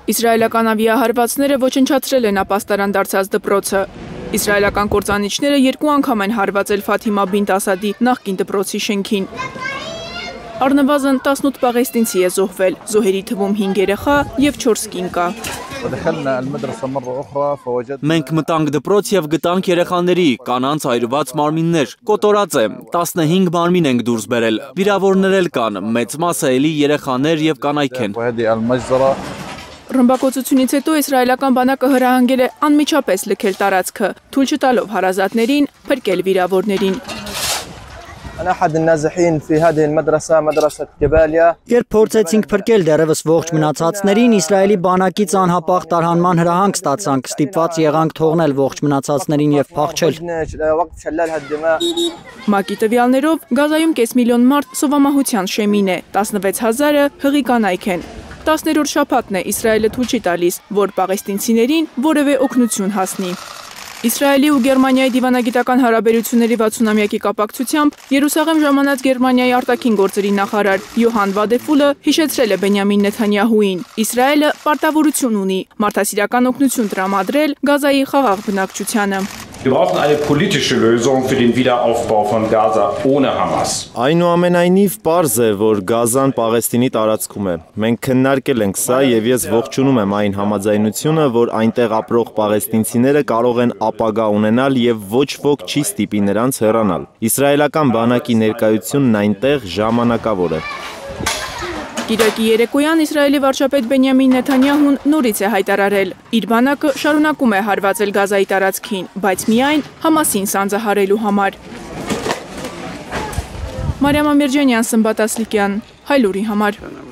Իսրայելական ավիահարվածները ոչնչացրել են ապաստարան դարձած դպրոցը։ Իսրայելական կործանիչները 2 անգամ են հարվածել Ֆաթիմա բինտ Ասադի նախկին դպրոցի շենքին։ Առնվազն 18 պաղեստինցի է զոհվել, զոհերի թվում 5 երեխա և 4 կին կա։ Մենք մտանք դպրոց և գտանք երեխաների, կանանց այրված մարմիններ, կոտորած է, 15 մարմին ենք դուրս բերել, վիրավորներ էլ կան, մեծ մասը էլի երեխաներ և կանայք են։ Ռմբակոծությունից հետո իսրայելական բանակը հրահանգել է անմիջապես լքել տարածքը, թույլ չտալով հարազատներին փրկել վիրավորներին։ Երբ փորձեցինք փրկել դեռևս ողջ մնացածներին, Իսրայելի բանակից անհապաղ տարհանման հրահանգ ստացանք, ստիպված եղանք թողնել ողջ մնացածներին և փախչել։ ՄԱԿ-ի տվյալներով Գազայում կես միլիոն մարդ սովամահության շեմին է, 16,000-ը հղի կանայք են։ 10-րդ շաբաթն է Իսրայելը թույլ չի տալիս, որ պաղեստինցիներին որևէ օգնություն հասնի։ Իսրայելի ու Գերմանիայի դիվանագիտական հարաբերությունների 60-ամյակի կապակցությամբ Երուսաղեմ ժամանած Գերմանիայի արտաքին գործերի նախարար Յոհան Վադեֆուլը հիշեցրել է Բենյամին Նեթանյահուին։ Իսրայելը պարտավորություն ունի մարդասիրական օգնություն տրամադրել Գազայի խաղաղ բնակչությանը։ Wir brauchen eine politische Lösung für den Wiederaufbau von Gaza ohne Hamas. Այնուամենայնիվ պարզ է, որ Գազան Պաղեստինի տարածքում է։ Մենք քննարկել ենք սա եւ ես ողջունում եմ այն համաձայնությունը, որ այնտեղ ապրող պաղեստինցիները կարող են ապագա ունենալ եւ ոչ ոք չի ստիպի նրանց հեռանալ։ Իսրայելական բանակի ներկայությունն այնտեղ ժամանակավոր է։ Կիրակի երեկոյան Իսրայելի վարչապետ Բենյամին Նեթանյահուն նորից է հայտարարել. իր բանակը շարունակում է հարվածել Գազայի տարածքին, բայց միայն Համասին սանձահարելու համար։ Մարիամ Ամիրջանյան, Սմբատ Ասլիկյան, Հայլուրի համար։